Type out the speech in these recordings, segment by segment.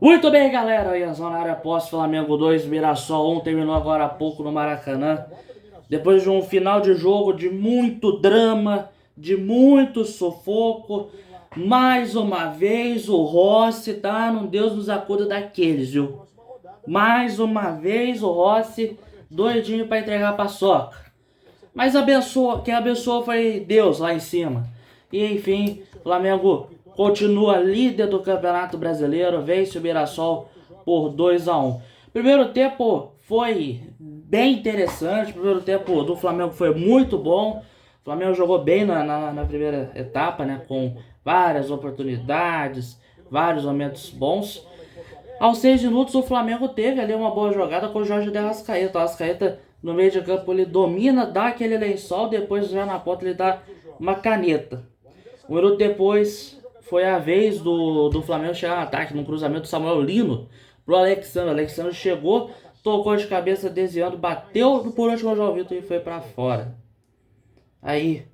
Muito bem, galera, aí a zona área após Flamengo 2, Mirassol 1, terminou agora há pouco no Maracanã. Depois de um final de jogo de muito drama, de muito sufoco, mais uma vez o Rossi tá num Deus nos acuda daqueles, viu? Mais uma vez o Rossi doidinho pra entregar a paçoca. Mas quem abençoou foi Deus lá em cima. E enfim, o Flamengo continua líder do Campeonato Brasileiro, vence o Mirassol por 2-1. Primeiro tempo foi bem interessante, o primeiro tempo do Flamengo foi muito bom. O Flamengo jogou bem na primeira etapa, né, com várias oportunidades, vários momentos bons. Aos 6 minutos o Flamengo teve ali uma boa jogada com o Jorge de Arrascaeta. O Arrascaeta no meio de campo ele domina, dá aquele lençol, depois já na ponta ele dá uma caneta. Um minuto depois foi a vez do Flamengo chegar no ataque, num cruzamento do Samuel Lino pro Alexandre. O Alexandre chegou, tocou de cabeça desviando, bateu por último o João Vitor e foi pra fora. Aí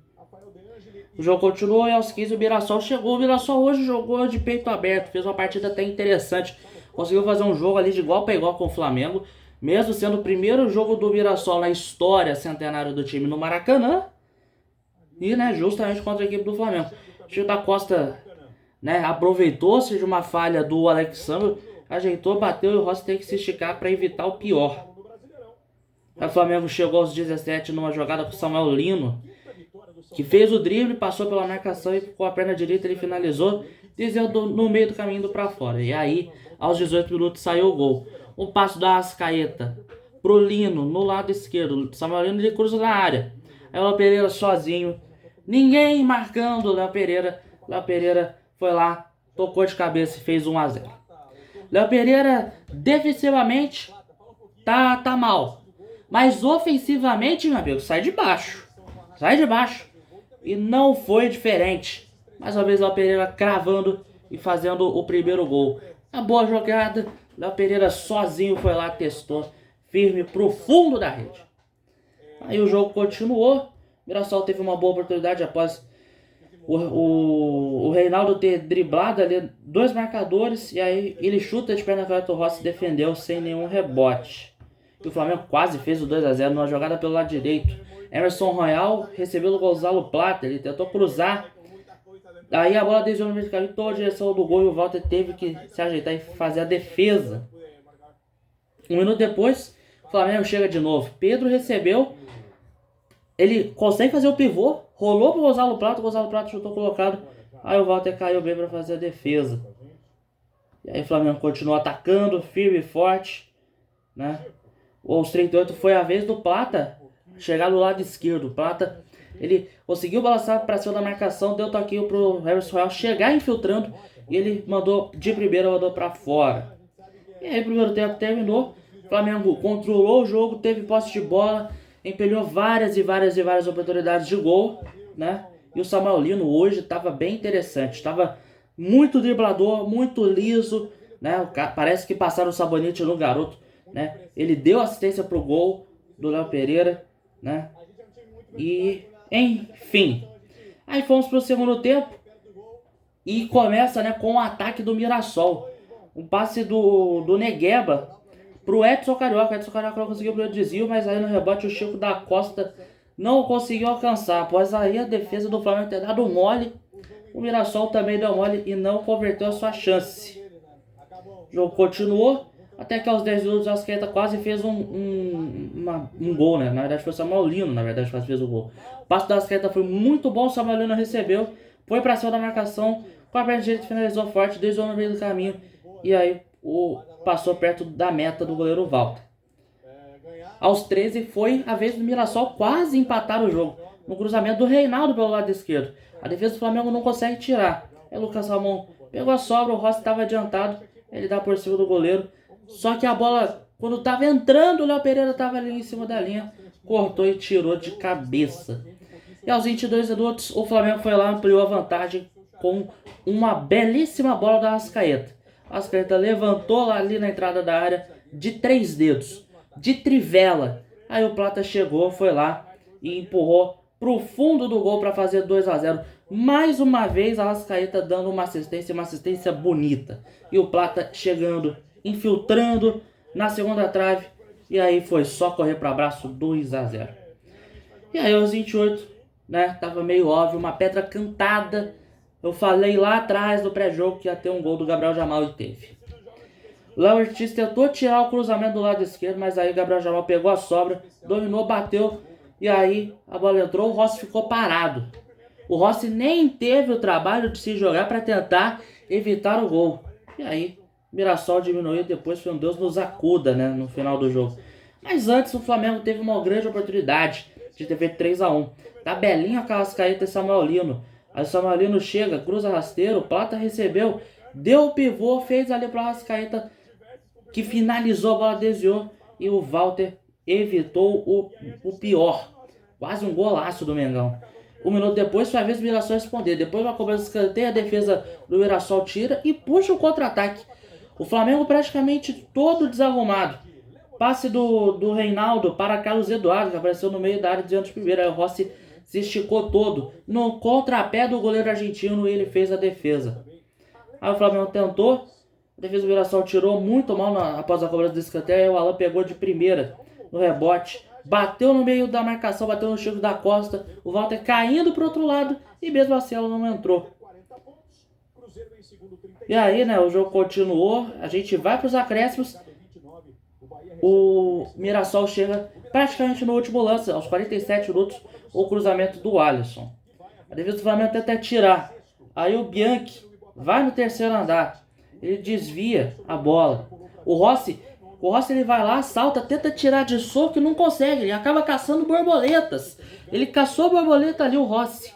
o jogo continuou e aos 15 o Mirassol chegou. O Mirassol hoje jogou de peito aberto, fez uma partida até interessante. Conseguiu fazer um jogo ali de igual para igual com o Flamengo, mesmo sendo o primeiro jogo do Mirassol na história centenária do time no Maracanã. E, né, justamente contra a equipe do Flamengo. O Chico da Costa, né, aproveitou-se de uma falha do Alexandre, ajeitou, bateu e o Rossi tem que se esticar para evitar o pior. O Flamengo chegou aos 17 numa jogada com o Samuel Lino, que fez o drible, passou pela marcação e com a perna direita ele finalizou, dizendo no meio do caminho indo para fora. E aí, aos 18 minutos, saiu o gol. Um passo da Arrascaeta pro Lino, no lado esquerdo. Samuel Lino de cruza na área. Aí o Léo Pereira sozinho. Ninguém marcando o Léo Pereira. Léo Pereira foi lá, tocou de cabeça e fez 1-0. Léo Pereira, defensivamente, tá mal. Mas ofensivamente, meu amigo, sai de baixo. Sai de baixo. E não foi diferente. Mais uma vez, Léo Pereira cravando e fazendo o primeiro gol. Uma boa jogada. Léo Pereira sozinho foi lá, testou. Firme pro fundo da rede. Aí o jogo continuou. Mirassol teve uma boa oportunidade após o Reinaldo ter driblado ali 2 marcadores. E aí ele chuta de perna canhota, o Rossi defendeu sem nenhum rebote. E o Flamengo quase fez o 2-0 numa jogada pelo lado direito. Emerson Royal recebeu o Gonzalo Plata, ele tentou cruzar. Aí a bola desviou no meio do caminho, toda a direção do gol e o Walter teve que se ajeitar e fazer a defesa. Um minuto depois, o Flamengo chega de novo. Pedro recebeu, ele consegue fazer o pivô, rolou pro Gonzalo Plata, o Gonzalo Plata chutou colocado. Aí o Walter caiu bem para fazer a defesa. E aí o Flamengo continuou atacando, firme e forte, né? Aos 38 foi a vez do Plata chegar do lado esquerdo. O Plata, ele conseguiu balançar para cima da marcação, deu toquinho pro Emerson Royal chegar infiltrando e ele mandou de primeira, mandou para fora. E aí o primeiro tempo terminou, o Flamengo controlou o jogo, teve posse de bola, empelhou várias oportunidades de gol, né? E o Samuel Lino hoje estava bem interessante, estava muito driblador, muito liso, né? Parece que passaram o sabonete no garoto, né? Ele deu assistência pro gol do Léo Pereira, né? E, enfim, aí fomos pro segundo tempo e começa, né, com o ataque do Mirassol. Um passe do Negueba pro Edson Carioca. O Edson Carioca não conseguiu o desvio, mas aí no rebote o Chico da Costa não conseguiu alcançar. Após aí a defesa do Flamengo ter dado mole, o Mirassol também deu mole e não converteu a sua chance. O jogo continuou. Até que aos 10 minutos o Arrascaeta quase fez um gol, né? Na verdade foi o Samuel Lino, quase fez o gol. O passo do Arrascaeta foi muito bom, o Samuel Lino recebeu, foi pra cima da marcação, com a perna direita finalizou forte, desviou no meio do caminho, e aí passou perto da meta do goleiro Walter. Aos 13 foi a vez do Mirassol quase empatar o jogo, no cruzamento do Reinaldo pelo lado esquerdo. A defesa do Flamengo não consegue tirar. Aí o Lucas Ramon pegou a sobra, o Rossi estava adiantado, ele dá por cima do goleiro. Só que a bola, quando estava entrando, o Léo Pereira estava ali em cima da linha, cortou e tirou de cabeça. E aos 22 minutos, o Flamengo foi lá, ampliou a vantagem com uma belíssima bola da Arrascaeta. A Arrascaeta levantou lá ali na entrada da área de 3 dedos, de trivela. Aí o Plata chegou, foi lá e empurrou pro fundo do gol para fazer 2-0. Mais uma vez, a Arrascaeta dando uma assistência bonita. E o Plata chegando, infiltrando na segunda trave. E aí foi só correr para abraço, 2-0. E aí aos 28, né, tava meio óbvio, uma pedra cantada. Eu falei lá atrás do pré-jogo que ia ter um gol do Gabriel Jamal e teve. O Léo Ortiz tentou tirar o cruzamento do lado esquerdo, mas aí o Gabriel Jamal pegou a sobra, dominou, bateu. E aí a bola entrou, o Rossi ficou parado. O Rossi nem teve o trabalho de se jogar para tentar evitar o gol. E aí, Mirassol diminuiu, depois foi um Deus nos acuda, né, no final do jogo. Mas antes o Flamengo teve uma grande oportunidade de ter feito 3-1. Tabelinha com a Arrascaeta e Samuel Lino. Aí o Samuel Lino chega, cruza rasteiro, o Plata recebeu, deu o pivô, fez ali para a Arrascaeta, que finalizou, a bola desviou e o Walter evitou o pior. Quase um golaço do Mengão. Um minuto depois foi a vez do Mirassol responder. Depois uma cobrança de escanteio, a defesa do Mirassol tira e puxa o contra-ataque. O Flamengo praticamente todo desarrumado. Passe do Reinaldo para Carlos Eduardo, que apareceu no meio da área de primeiro. Aí o Rossi se esticou todo. No contrapé do goleiro argentino, ele fez a defesa. Aí o Flamengo tentou. A defesa do Mirassol tirou muito mal após a cobrança do escanteio. Aí o Alan pegou de primeira no rebote. Bateu no meio da marcação, bateu no Chico da Costa. O Walter caindo pro outro lado. E mesmo assim ela não entrou. E aí, né, o jogo continuou. A gente vai pros acréscimos. O Mirassol chega praticamente no último lance, aos 47 minutos, o cruzamento do Alisson. A defesa do Flamengo tenta tirar. Aí o Bianchi vai no terceiro andar. Ele desvia a bola. O Rossi ele vai lá, salta, tenta tirar de soco e não consegue. Ele acaba caçando borboletas. Ele caçou borboleta ali, o Rossi.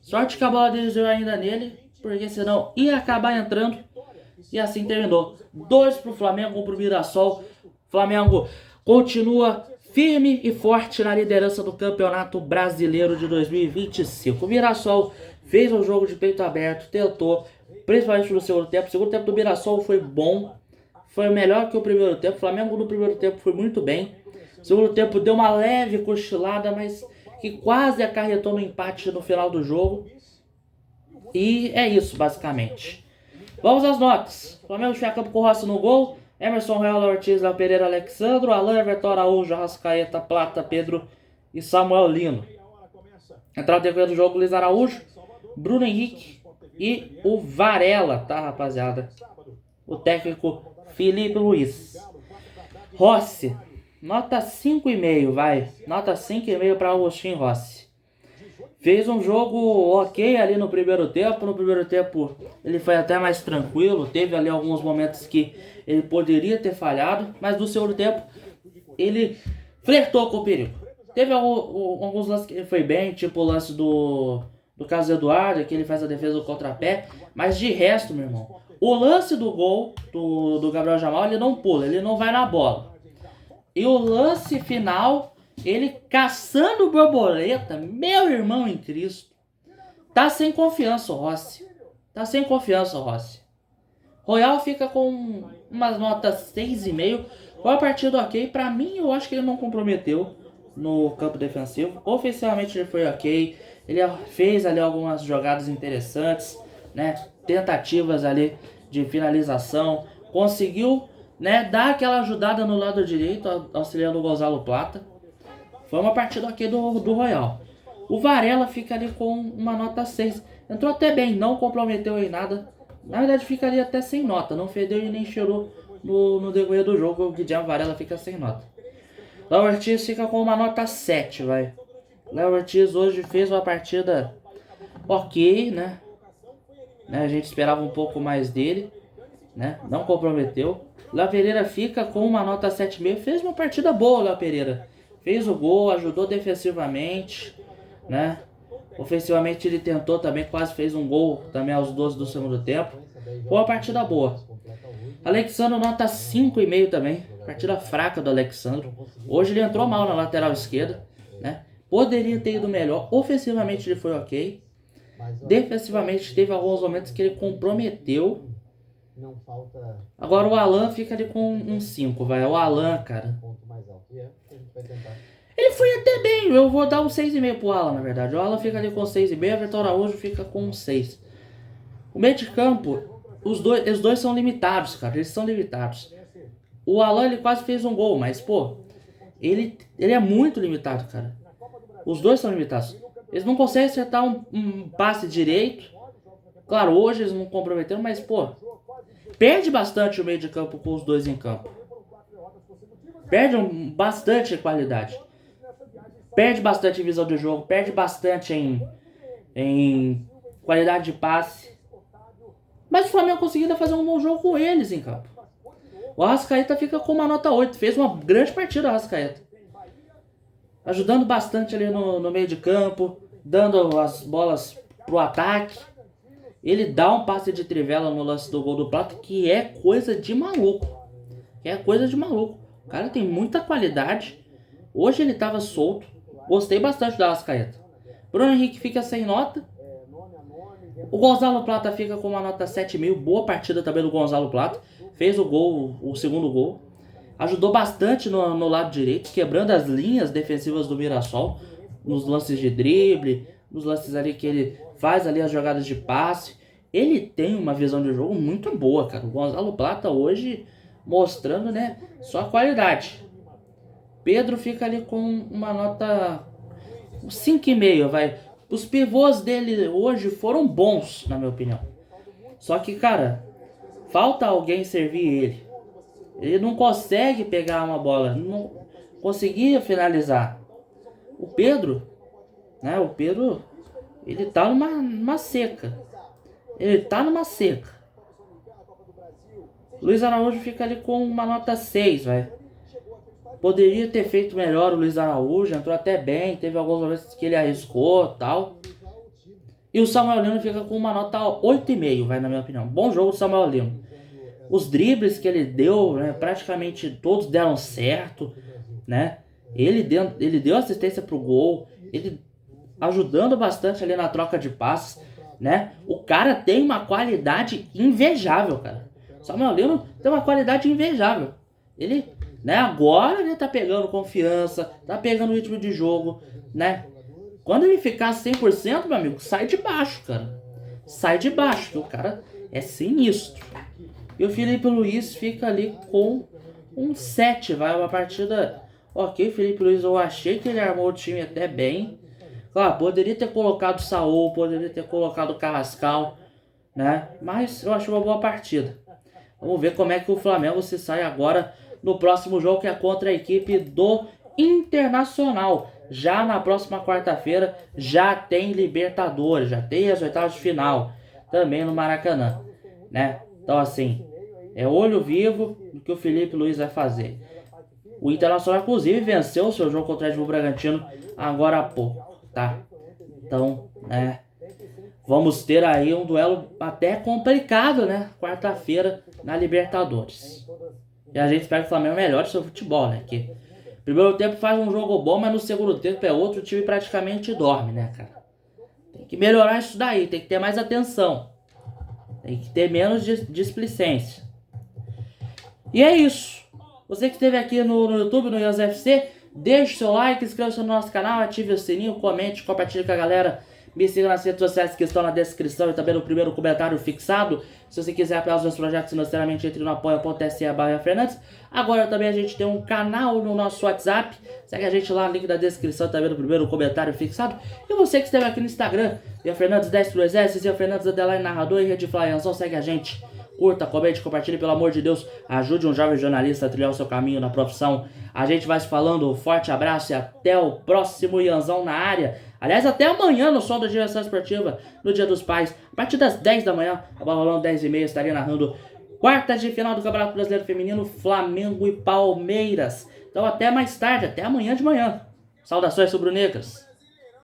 Sorte que a bola desviou ainda nele, porque senão ia acabar entrando. E assim terminou. 2 pro Flamengo, 1 pro Mirassol. Flamengo continua firme e forte na liderança do Campeonato Brasileiro de 2025. O Mirassol fez um jogo de peito aberto, tentou, principalmente no segundo tempo. O segundo tempo do Mirassol foi bom, foi melhor que o primeiro tempo. O Flamengo no primeiro tempo foi muito bem. O segundo tempo deu uma leve cochilada, mas que quase acarretou no empate no final do jogo. E é isso, basicamente. Vamos às notas. O Flamengo fica campo com o Rossi no gol. Emerson Royal, Ortiz, Léo Pereira, Alexandro, Alan, Everton Araújo, Arrascaeta, Plata, Pedro e Samuel Lino. Entrada depois do jogo, Luiz Araújo, Bruno Henrique e o Varela, tá, rapaziada? O técnico Felipe Luiz. Rossi, nota 5,5, vai. Nota 5,5 para Agostinho Rossi. Fez um jogo ok ali no primeiro tempo. No primeiro tempo ele foi até mais tranquilo. Teve ali alguns momentos que ele poderia ter falhado. Mas no segundo tempo ele flertou com o perigo. Teve alguns lances que ele foi bem. Tipo o lance do Carlos Eduardo, que ele faz a defesa do contrapé. Mas de resto, meu irmão, o lance do gol do Gabriel Jamal, ele não pula, ele não vai na bola. E o lance final, ele caçando borboleta, meu irmão em Cristo. Tá sem confiança o Rossi. Tá sem confiança o Rossi. Royal fica com umas notas 6,5. Foi a partida ok. Pra mim, eu acho que ele não comprometeu no campo defensivo. Ofensivamente ele foi ok. Ele fez ali algumas jogadas interessantes, né? Tentativas ali de finalização. Conseguiu, né, dar aquela ajudada no lado direito, auxiliando o Gonzalo Plata. Foi uma partida aqui do Royal. O Varela fica ali com uma nota 6. Entrou até bem, não comprometeu em nada. Na verdade fica ali até sem nota. Não fedeu e nem cheirou no decorrer do jogo. O Guilherme Varela fica sem nota. Léo Ortiz fica com uma nota 7, vai. Léo Ortiz hoje fez uma partida ok, né? A gente esperava um pouco mais dele, né? Não comprometeu. Léo Pereira fica com uma nota 7,5. Fez uma partida boa, Léo Pereira. Fez o gol, ajudou defensivamente, né? Ofensivamente ele tentou também, quase fez um gol também aos 12 do segundo tempo. Foi uma partida boa. Alexandro nota 5,5 também. Partida fraca do Alexandro. Hoje ele entrou mal na lateral esquerda, né? Poderia ter ido melhor. Ofensivamente ele foi ok. Defensivamente teve alguns momentos que ele comprometeu. Agora o Alan fica ali com um 5, vai. O Alan, cara. Ele foi até bem, eu vou dar um 6,5 pro Alan, na verdade. O Alan fica ali com 6,5, o Everton Araújo fica com um 6. O meio de campo, os dois são limitados, cara, eles são limitados. O Alan, ele quase fez um gol, mas, pô, ele é muito limitado, cara. Os dois são limitados. Eles não conseguem acertar um passe direito. Claro, hoje eles não comprometeram, mas, pô, perde bastante o meio de campo com os dois em campo. Perde bastante qualidade. Perde bastante visão de jogo. Perde bastante em qualidade de passe. Mas o Flamengo conseguiu fazer um bom jogo com eles em campo. O Arrascaeta fica com uma nota 8. Fez uma grande partida o Arrascaeta. Ajudando bastante ali no meio de campo. Dando as bolas pro ataque. Ele dá um passe de trivela no lance do gol do Plata, que é coisa de maluco. O cara tem muita qualidade. Hoje ele tava solto. Gostei bastante do Arrascaeta. Bruno Henrique fica sem nota. O Gonzalo Plata fica com uma nota 7,5. Boa partida também do Gonzalo Plata. Fez o gol, o segundo gol. Ajudou bastante no lado direito, quebrando as linhas defensivas do Mirassol. Nos lances de drible, nos lances ali que ele faz ali as jogadas de passe. Ele tem uma visão de jogo muito boa, cara. O Gonzalo Plata hoje mostrando, né, só qualidade. Pedro fica ali com uma nota 5,5, vai. Os pivôs dele hoje foram bons, na minha opinião. Só que, cara, falta alguém servir ele. Ele não consegue pegar uma bola, não conseguia finalizar. O Pedro, né? Ele tá numa seca. Luiz Araújo fica ali com uma nota 6, vai. Poderia ter feito melhor o Luiz Araújo, entrou até bem, teve alguns momentos que ele arriscou e tal. E o Samuel Lino fica com uma nota 8,5, vai, na minha opinião. Bom jogo do Samuel Lino. Os dribles que ele deu, né, praticamente todos deram certo, né? Ele deu assistência pro gol, ele ajudando bastante ali na troca de passes, né? O cara tem uma qualidade invejável, cara. Samuel Lino tem uma qualidade invejável. Ele, né, agora ele tá pegando confiança, tá pegando ritmo de jogo, né? Quando ele ficar 100%, meu amigo, sai de baixo, cara. Sai de baixo, que o cara é sinistro. E o Felipe Luiz fica ali com um 7, vai, uma partida ok. Felipe Luiz, eu achei que ele armou o time até bem. Claro, poderia ter colocado o Saul, poderia ter colocado o Carrascal, né? Mas eu achei uma boa partida. Vamos ver como é que o Flamengo se sai agora no próximo jogo, que é contra a equipe do Internacional. Já na próxima quarta-feira já tem Libertadores, já tem as oitavas de final, também no Maracanã, né? Então assim, é olho vivo no que o Felipe Luiz vai fazer. O Internacional, inclusive, venceu o seu jogo contra o Red Bull Bragantino agora há pouco, tá? Então, né, vamos ter aí um duelo até complicado, né? Quarta-feira na Libertadores. E a gente espera que o Flamengo melhore seu futebol, né? Que primeiro tempo faz um jogo bom, mas no segundo tempo é outro, o time praticamente dorme, né, cara? Tem que melhorar isso daí, tem que ter mais atenção. Tem que ter menos displicência. E é isso. Você que esteve aqui no YouTube, no Ians FC, deixe seu like, inscreva-se no nosso canal, ative o sininho, comente, compartilhe com a galera. Me siga nas redes sociais que estão na descrição e também no primeiro comentário fixado. Se você quiser apoiar os meus projetos financeiramente, entre no apoia.se/Fernandes. Agora também a gente tem um canal no nosso WhatsApp. Segue a gente lá, link da descrição também no primeiro comentário fixado. E você que esteve aqui no Instagram, Ian Fernandes 10 pro Exército, Ian Fernandes _ narrador e Rede Flyanzão, segue a gente. Curta, comente, compartilhe, pelo amor de Deus. Ajude um jovem jornalista a trilhar o seu caminho na profissão. A gente vai se falando. Um forte abraço e até o próximo Ianzão na área. Aliás, até amanhã no Som da Direção Esportiva, no Dia dos Pais. A partir das 10 da manhã, a bola rolando 10h30, estaria narrando quartas de final do Campeonato Brasileiro Feminino, Flamengo e Palmeiras. Então até mais tarde, até amanhã de manhã. Saudações rubro-negras.